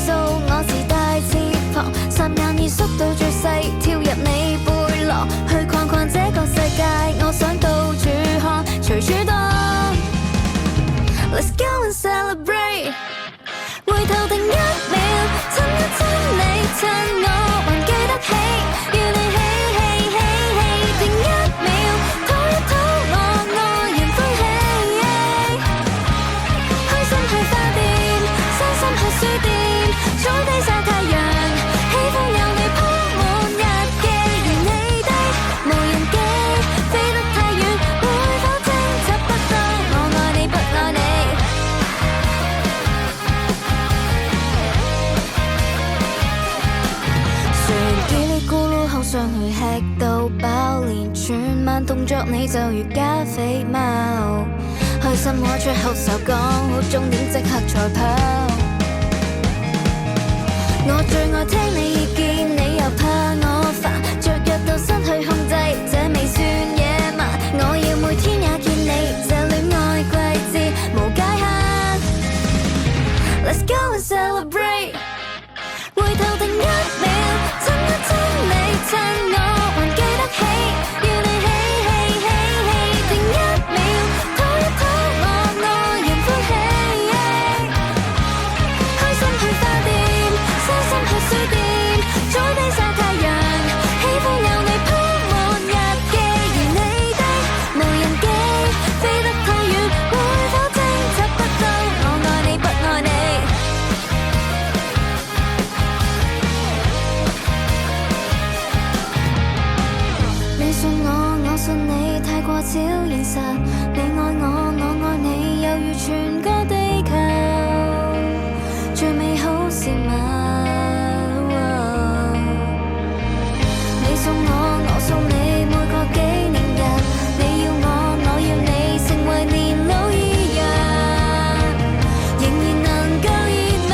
數，我自帶翅膀，霎眼已縮到最細，跳入你背囊，去逛逛這個世界，我想到處看，隨處當。Let's go and celebrate， 回頭定1秒，親一親你，趁我還記得起，與你起起起起，定1秒，討一討我愛人歡喜，開心去花店，傷心去書店，早啲曬太陽，喜歡有你鋪滿日記，如你的無人機，飛得太遠，會否偵察不到我愛你不愛你？雖然嘰哩咕嚕口上去吃到飽，連全晚動作你就如加菲貓，開心我出口手講好終點即刻賽跑。我最愛聽你意見，你又怕我煩，雀躍到失去控制，這未算野蠻。我要每天也見你，這戀愛季節無界限。Let's go and celebrate， 回頭定1秒，親一親你，趁我還記得起，與你起起起起，定1秒，討一討我愛人歡喜，開心去花店，傷心去書店，早啲曬太陽，喜歡有你鋪滿日記，如你的無人機，飛得太遠，會否偵察不到我愛你不愛你？你信我，我信你，太過超現實。你愛我，我愛你，猶如全個地球，最美好事物。你送我，我送你，每個紀念日，你要我，我要你，成為年老二人，仍然能夠熱鬧。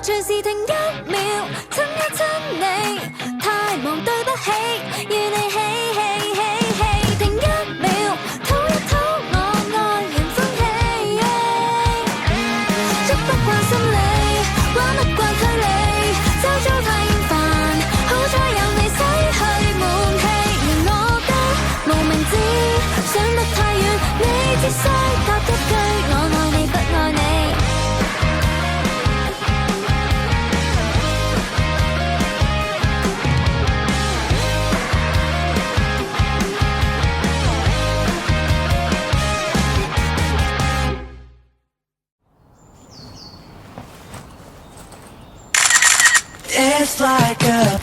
隨時停1秒，親一親你，太忙對不起，與你起起起起，停1秒，討一討我愛人歡喜，捉不慣心理，玩不慣距離，周遭太厭煩，好彩有你洗去悶氣，而我的無名指想得太遠，你只需答一句我愛你不愛你。It's like a